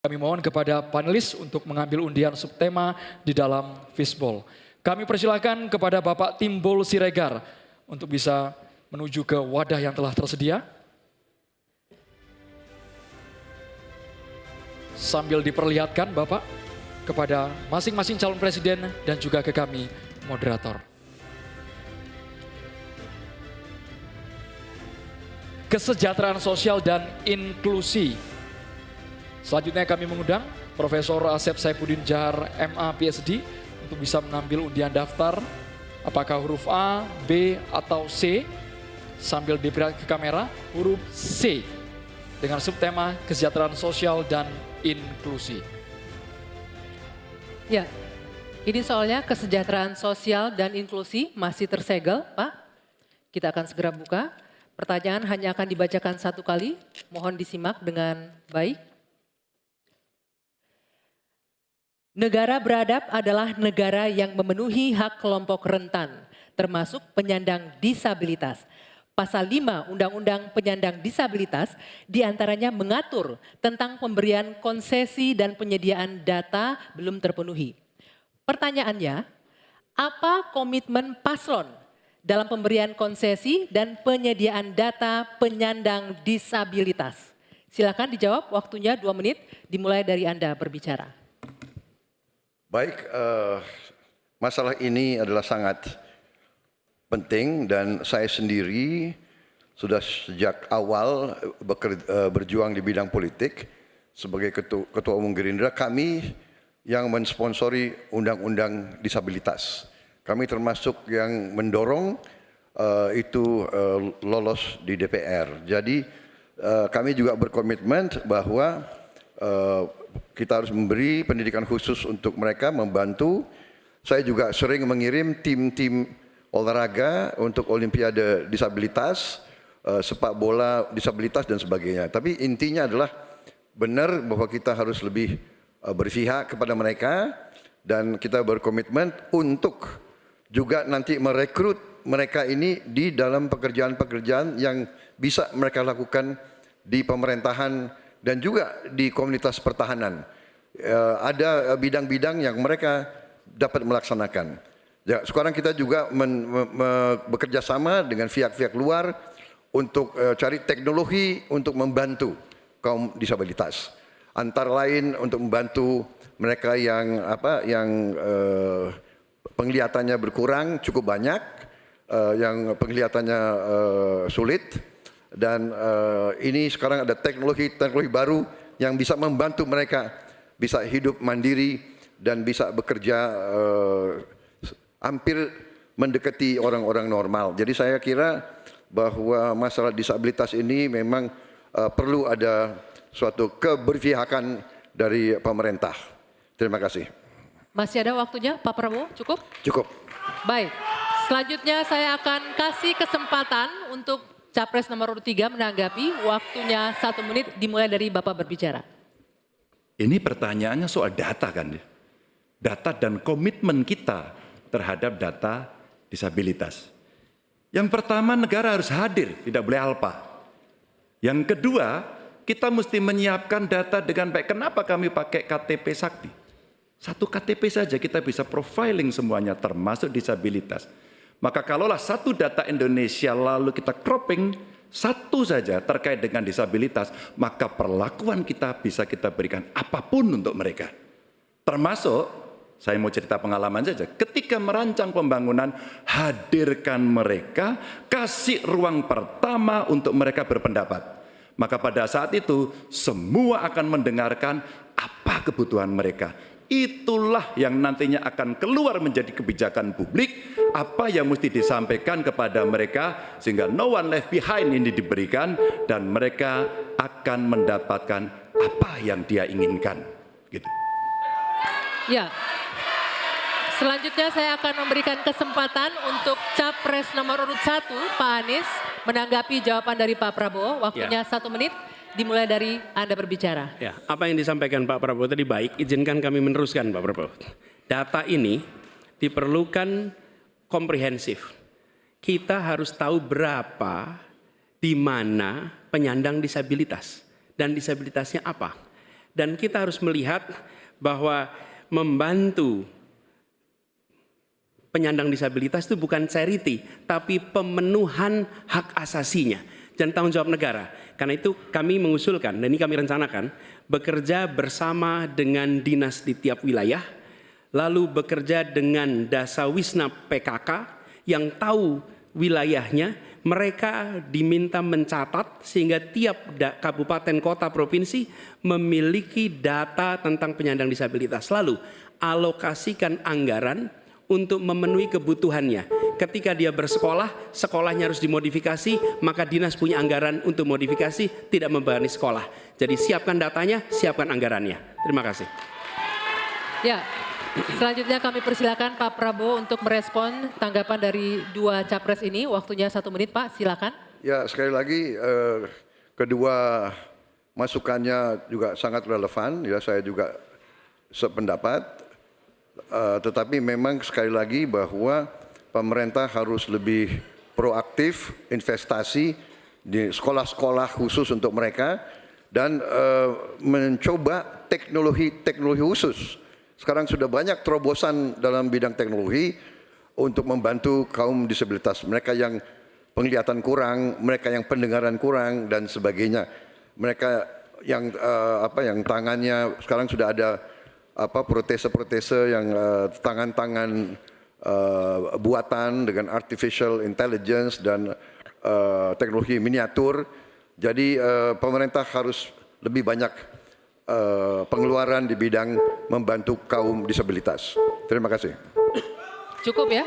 Kami mohon kepada panelis untuk mengambil undian subtema di dalam fishbowl. Kami persilakan kepada Bapak Timbul Siregar untuk bisa menuju ke wadah yang telah tersedia. Sambil diperlihatkan Bapak kepada masing-masing calon presiden dan juga ke kami moderator. Kesejahteraan sosial dan inklusi. Selanjutnya kami mengundang Profesor Asep Saifuddin Jahar MA PhD untuk bisa mengambil undian daftar apakah huruf A, B, atau C. Sambil diperlihatkan ke kamera huruf C dengan subtema kesejahteraan sosial dan inklusi. Ya, ini soalnya kesejahteraan sosial dan inklusi masih tersegel, Pak. Kita akan segera buka. Pertanyaan hanya akan dibacakan satu kali. Mohon disimak dengan baik. Negara beradab adalah negara yang memenuhi hak kelompok rentan, termasuk penyandang disabilitas. Pasal 5 Undang-Undang Penyandang Disabilitas diantaranya mengatur tentang pemberian konsesi dan penyediaan data belum terpenuhi. Pertanyaannya, apa komitmen paslon dalam pemberian konsesi dan penyediaan data penyandang disabilitas? Silakan dijawab, waktunya 2 menit, dimulai dari Anda berbicara. Baik, masalah ini adalah sangat penting dan saya sendiri sudah sejak awal berjuang di bidang politik sebagai Ketua Umum Gerindra. Kami yang mensponsori undang-undang disabilitas. Kami termasuk yang mendorong itu lolos di DPR. Jadi kami juga berkomitmen bahwa kita harus memberi pendidikan khusus untuk mereka, membantu. Saya juga sering mengirim tim-tim olahraga untuk olimpiade disabilitas, sepak bola disabilitas dan sebagainya. Tapi intinya adalah benar bahwa kita harus lebih berpihak kepada mereka dan kita berkomitmen untuk juga nanti merekrut mereka ini di dalam pekerjaan-pekerjaan yang bisa mereka lakukan di pemerintahan dan juga di komunitas pertahanan. Ada bidang-bidang yang mereka dapat melaksanakan. Ya, sekarang kita juga bekerja sama dengan pihak-pihak luar untuk cari teknologi untuk membantu kaum disabilitas. Antara lain untuk membantu mereka yang penglihatannya berkurang cukup banyak, yang penglihatannya sulit. Dan ini sekarang ada teknologi baru yang bisa membantu mereka bisa hidup mandiri dan bisa bekerja hampir mendekati orang-orang normal. Jadi saya kira bahwa masalah disabilitas ini memang perlu ada suatu keberpihakan dari pemerintah. Terima kasih. Masih ada waktunya Pak Prabowo, cukup? Cukup. Baik, selanjutnya saya akan kasih kesempatan untuk Capres nomor urut 3 menanggapi, waktunya 1 menit dimulai dari Bapak berbicara. Ini pertanyaannya soal data kan? Data dan komitmen kita terhadap data disabilitas. Yang pertama negara harus hadir, tidak boleh alpa. Yang kedua, kita mesti menyiapkan data dengan baik. Kenapa kami pakai KTP Sakti? Satu KTP saja kita bisa profiling semuanya termasuk disabilitas. Maka kalaulah satu data Indonesia lalu kita cropping satu saja terkait dengan disabilitas, maka perlakuan kita bisa kita berikan apapun untuk mereka. Termasuk, saya mau cerita pengalaman saja, ketika merancang pembangunan, hadirkan mereka, kasih ruang pertama untuk mereka berpendapat. Maka pada saat itu, semua akan mendengarkan apa kebutuhan mereka. Itulah yang nantinya akan keluar menjadi kebijakan publik, apa yang mesti disampaikan kepada mereka sehingga no one left behind ini diberikan dan mereka akan mendapatkan apa yang dia inginkan. Gitu. Ya, selanjutnya saya akan memberikan kesempatan untuk Capres nomor urut 1 Pak Anies menanggapi jawaban dari Pak Prabowo. Waktunya 1 menit. Dimulai dari Anda berbicara. Ya, apa yang disampaikan Pak Prabowo tadi baik, izinkan kami meneruskan Pak Prabowo. Data ini diperlukan komprehensif. Kita harus tahu berapa, di mana penyandang disabilitas. Dan disabilitasnya apa. Dan kita harus melihat bahwa membantu penyandang disabilitas itu bukan charity, tapi pemenuhan hak asasinya dan tanggung jawab negara. Karena itu kami mengusulkan, dan ini kami rencanakan, bekerja bersama dengan dinas di tiap wilayah, lalu bekerja dengan Dasawisna PKK yang tahu wilayahnya, mereka diminta mencatat sehingga tiap kabupaten, kota, provinsi memiliki data tentang penyandang disabilitas. Lalu alokasikan anggaran untuk memenuhi kebutuhannya. Ketika dia bersekolah, sekolahnya harus dimodifikasi, maka dinas punya anggaran untuk modifikasi, tidak membebani sekolah. Jadi siapkan datanya, siapkan anggarannya. Terima kasih. Ya, selanjutnya kami persilakan Pak Prabowo untuk merespon tanggapan dari dua capres ini. Waktunya 1 menit, Pak, silakan. Ya, sekali lagi kedua masukannya juga sangat relevan. Ya, saya juga sependapat. Tetapi memang sekali lagi bahwa pemerintah harus lebih proaktif investasi di sekolah-sekolah khusus untuk mereka dan mencoba teknologi khusus. Sekarang sudah banyak terobosan dalam bidang teknologi untuk membantu kaum disabilitas, mereka yang penglihatan kurang, mereka yang pendengaran kurang dan sebagainya. Mereka yang yang tangannya sekarang sudah ada protese-protese yang tangan-tangan buatan dengan artificial intelligence dan teknologi miniatur. Jadi pemerintah harus lebih banyak pengeluaran di bidang membantu kaum disabilitas. Terima kasih. Cukup ya.